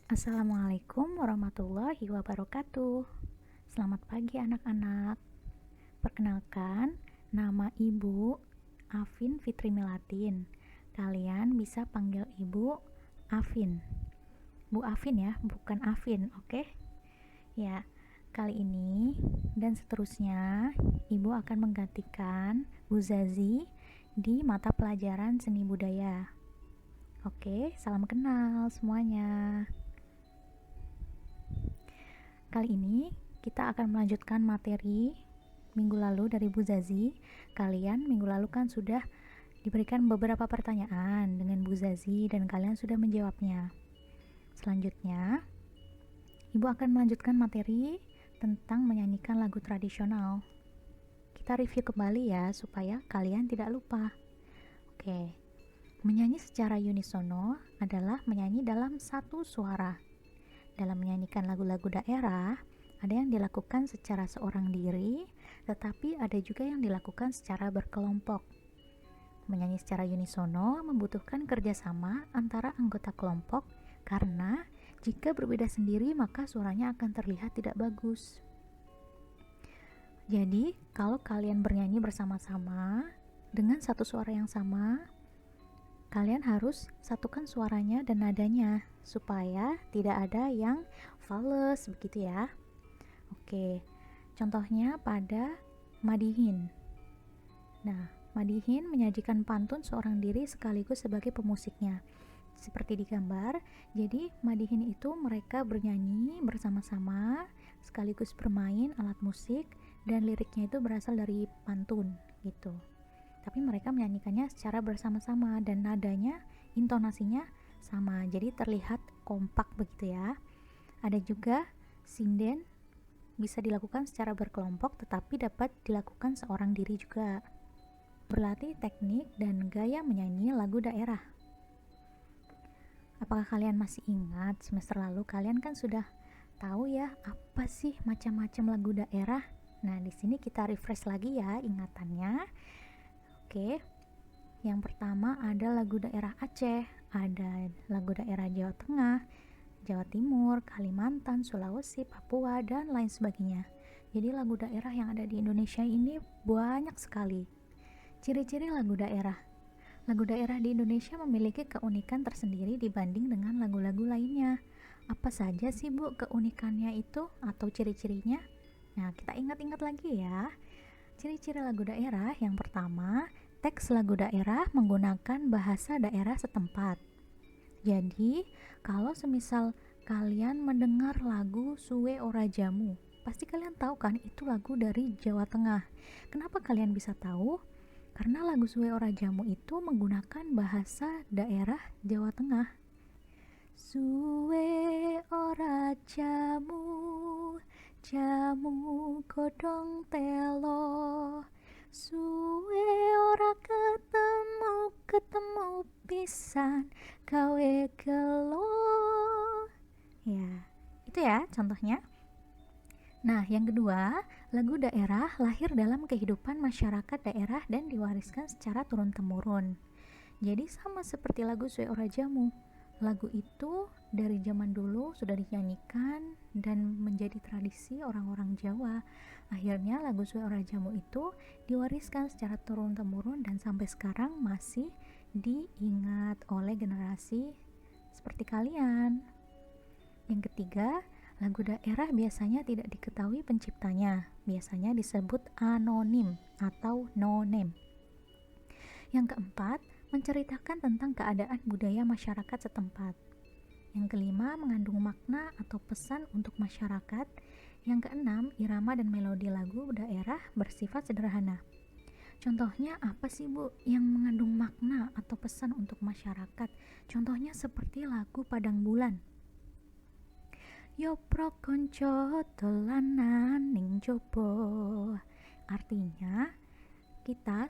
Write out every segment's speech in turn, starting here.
Assalamualaikum warahmatullahi wabarakatuh. Selamat pagi anak-anak. Perkenalkan, nama Ibu Afin Fitri Melatin. Kalian bisa panggil Ibu Afin. Bu Afin ya, bukan Afin, oke? Ya, kali ini dan seterusnya Ibu akan menggantikan Bu Zazi di mata pelajaran seni budaya. Oke, salam kenal semuanya. Kali ini kita akan melanjutkan materi minggu lalu dari Bu Zazi. Kalian minggu lalu kan sudah diberikan beberapa pertanyaan dengan Bu Zazi dan kalian sudah menjawabnya. Selanjutnya, Ibu akan melanjutkan materi tentang menyanyikan lagu tradisional. Kita review kembali ya supaya kalian tidak lupa. Oke. Menyanyi secara unisono adalah menyanyi dalam satu suara. Dalam menyanyikan lagu-lagu daerah, ada yang dilakukan secara seorang diri, tetapi ada juga yang dilakukan secara berkelompok. Menyanyi secara unisono membutuhkan kerjasama antara anggota kelompok karena jika berbeda sendiri maka suaranya akan terlihat tidak bagus. Jadi, kalau kalian bernyanyi bersama-sama dengan satu suara yang sama, kalian harus satukan suaranya dan nadanya supaya tidak ada yang fales begitu ya. Oke, contohnya pada Madihin. Nah, Madihin menyajikan pantun seorang diri sekaligus sebagai pemusiknya. Seperti di gambar, jadi Madihin itu mereka bernyanyi bersama-sama sekaligus bermain alat musik dan liriknya itu berasal dari pantun gitu. Tapi mereka menyanyikannya secara bersama-sama dan nadanya, intonasinya sama, jadi terlihat kompak begitu ya. Ada juga sinden, bisa dilakukan secara berkelompok tetapi dapat dilakukan seorang diri juga. Berlatih teknik dan gaya menyanyi lagu daerah. Apakah kalian masih ingat semester lalu kalian kan sudah tahu ya apa sih macam-macam lagu daerah? Nah, di sini kita refresh lagi ya ingatannya. Oke, yang pertama ada lagu daerah Aceh, ada lagu daerah Jawa Tengah, Jawa Timur, Kalimantan, Sulawesi, Papua, dan lain sebagainya. Jadi lagu daerah yang ada di Indonesia ini banyak sekali. Ciri-ciri lagu daerah. Lagu daerah di Indonesia memiliki keunikan tersendiri dibanding dengan lagu-lagu lainnya. Apa saja sih Bu keunikannya itu atau ciri-cirinya? Nah, kita ingat-ingat lagi ya. Ciri-ciri lagu daerah yang pertama, teks lagu daerah menggunakan bahasa daerah setempat. Jadi, kalau semisal kalian mendengar lagu Suwe Ora Jamu, pasti kalian tahu kan itu lagu dari Jawa Tengah. Kenapa kalian bisa tahu? Karena lagu Suwe Ora Jamu itu menggunakan bahasa daerah Jawa Tengah. Suwe ora jamu, jamu godhong telo, suwe ora ketemu pisan gawe gelo. Ya, itu ya contohnya. Nah, yang kedua, lagu daerah lahir dalam kehidupan masyarakat daerah dan diwariskan secara turun-temurun. Jadi sama seperti lagu Suwe Ora Jamu. Lagu itu dari zaman dulu sudah dinyanyikan dan menjadi tradisi orang-orang Jawa. Akhirnya lagu Suwe Ora Jamu itu diwariskan secara turun-temurun dan sampai sekarang masih diingat oleh generasi seperti kalian. Yang ketiga, lagu daerah biasanya tidak diketahui penciptanya. Biasanya disebut anonim atau no name. Yang keempat, menceritakan tentang keadaan budaya masyarakat setempat. Yang kelima, mengandung makna atau pesan untuk masyarakat. Yang keenam, irama dan melodi lagu daerah bersifat sederhana. Contohnya apa sih Bu yang mengandung makna atau pesan untuk masyarakat? Contohnya seperti lagu Padang Bulan. Yo pro konco dolanan ning jobo. Artinya, kita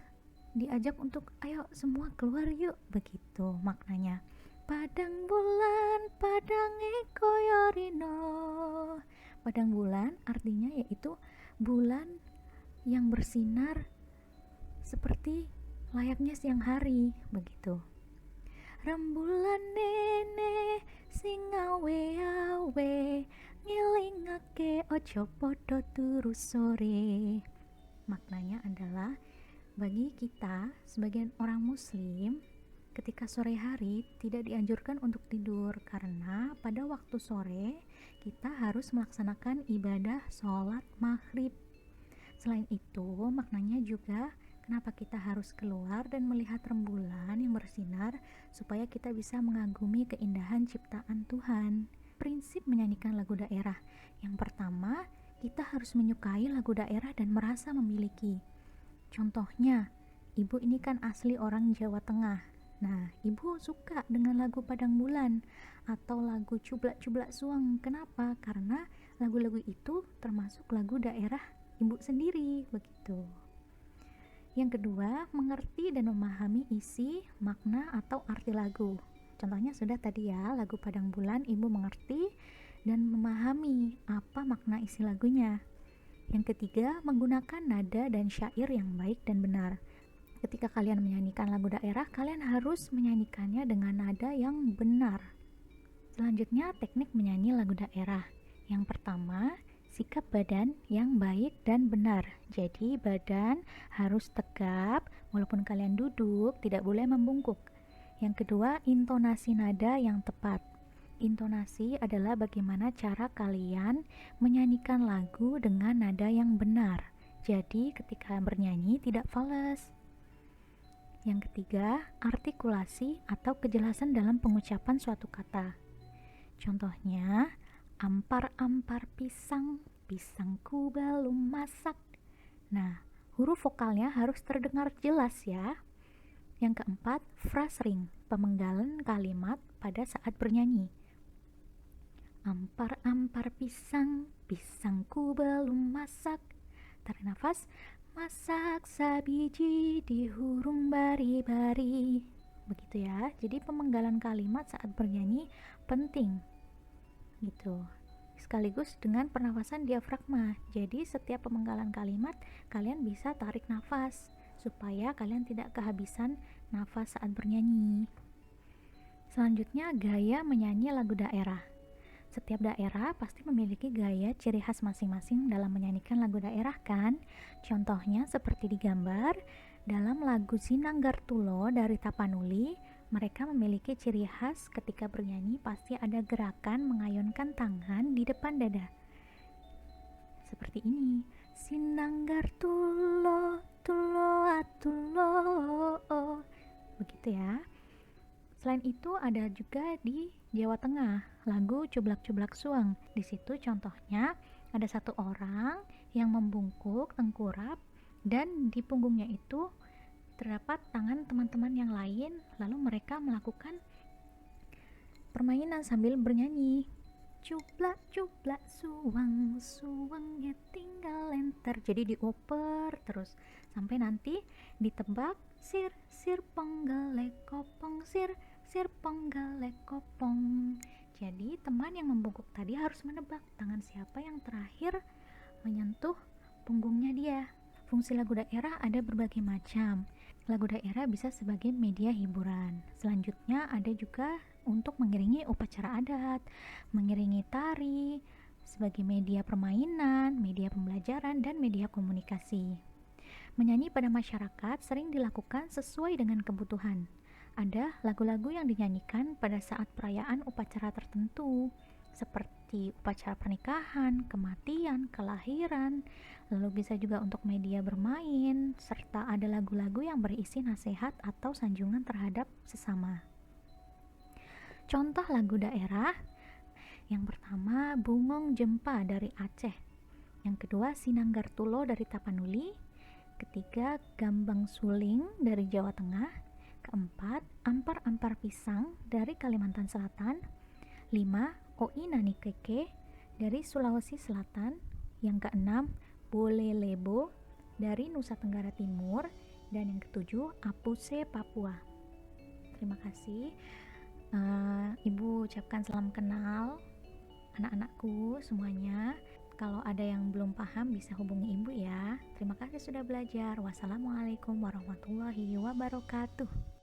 diajak untuk ayo semua keluar yuk, begitu maknanya. Padang bulan padange koyo rino. Padang bulan artinya yaitu bulan yang bersinar seperti layaknya siang hari, begitu. Rembulan nene sing ngawe kowe ngelingake ojo podo turu sore. Maknanya adalah bagi kita sebagai orang muslim, ketika sore hari tidak dianjurkan untuk tidur karena pada waktu sore kita harus melaksanakan ibadah sholat maghrib. Selain itu, maknanya juga kenapa kita harus keluar dan melihat rembulan yang bersinar supaya kita bisa mengagumi keindahan ciptaan Tuhan. Prinsip menyanyikan lagu daerah. Yang pertama, kita harus menyukai lagu daerah dan merasa memiliki. Contohnya, ibu ini kan asli orang Jawa Tengah. Nah, ibu suka dengan lagu Padang Bulan atau lagu Cublak-Cublak Suweng. Kenapa? Karena lagu-lagu itu termasuk lagu daerah ibu sendiri, begitu. Yang kedua, mengerti dan memahami isi, makna, atau arti lagu. Contohnya sudah tadi ya, lagu Padang Bulan ibu mengerti dan memahami apa makna isi lagunya. Yang ketiga, menggunakan nada dan syair yang baik dan benar. Ketika kalian menyanyikan lagu daerah, kalian harus menyanyikannya dengan nada yang benar. Selanjutnya, teknik menyanyi lagu daerah. Yang pertama, sikap badan yang baik dan benar. Jadi badan harus tegap, walaupun kalian duduk, tidak boleh membungkuk. Yang kedua, intonasi nada yang tepat. Intonasi adalah bagaimana cara kalian menyanyikan lagu dengan nada yang benar. Jadi ketika bernyanyi tidak fales. Yang ketiga, artikulasi atau kejelasan dalam pengucapan suatu kata. Contohnya, ampar-ampar pisang, pisangku belum masak. Nah, huruf vokalnya harus terdengar jelas ya. Yang keempat, phrasing, pemenggalan kalimat pada saat bernyanyi. Ampar-ampar pisang, pisangku belum masak. Tarik nafas, masak sabiji di hurung bari-bari. Begitu ya. Jadi pemenggalan kalimat saat bernyanyi penting. Gitu. Sekaligus dengan pernafasan diafragma. Jadi setiap pemenggalan kalimat kalian bisa tarik nafas supaya kalian tidak kehabisan nafas saat bernyanyi. Selanjutnya, gaya menyanyi lagu daerah. Setiap daerah pasti memiliki gaya ciri khas masing-masing dalam menyanyikan lagu daerah kan? Contohnya seperti digambar dalam lagu Sinanggartulo dari Tapanuli, mereka memiliki ciri khas ketika bernyanyi pasti ada gerakan mengayunkan tangan di depan dada. Seperti ini. Sinanggartulo, tulo atulo. Begitu ya. Selain itu ada juga di Jawa Tengah, lagu Cublak-Cublak Suweng. Di situ contohnya ada satu orang yang membungkuk, tengkurap, dan di punggungnya itu terdapat tangan teman-teman yang lain, lalu mereka melakukan permainan sambil bernyanyi. Cublak-cublak suweng, suwengnya tinggal lenter. Jadi dioper terus sampai nanti ditebak sir, sir ponggale kopong, sir, sir ponggale kopong. Jadi teman yang membungkuk tadi harus menebak tangan siapa yang terakhir menyentuh punggungnya dia. Fungsi lagu daerah ada berbagai macam. Lagu daerah bisa sebagai media hiburan. Selanjutnya ada juga untuk mengiringi upacara adat, mengiringi tari, sebagai media permainan, media pembelajaran, dan media komunikasi. Menyanyi pada masyarakat sering dilakukan sesuai dengan kebutuhan. Ada lagu-lagu yang dinyanyikan pada saat perayaan upacara tertentu, seperti upacara pernikahan, kematian, kelahiran, lalu bisa juga untuk media bermain, serta ada lagu-lagu yang berisi nasihat atau sanjungan terhadap sesama. Contoh lagu daerah, yang pertama Bungong Jempa dari Aceh, yang kedua Sinanggartulo dari Tapanuli, ketiga Gambang Suling dari Jawa Tengah, keempat Ampar-Ampar Pisang dari Kalimantan Selatan, 5 Oi Nani Keke dari Sulawesi Selatan, yang keenam Bole Lebo dari Nusa Tenggara Timur, dan yang ketujuh Apuse Papua. Terima kasih. Ibu ucapkan salam kenal anak-anakku semuanya. Kalau ada yang belum paham bisa hubungi ibu ya. Terima kasih sudah belajar. Wassalamualaikum warahmatullahi wabarakatuh.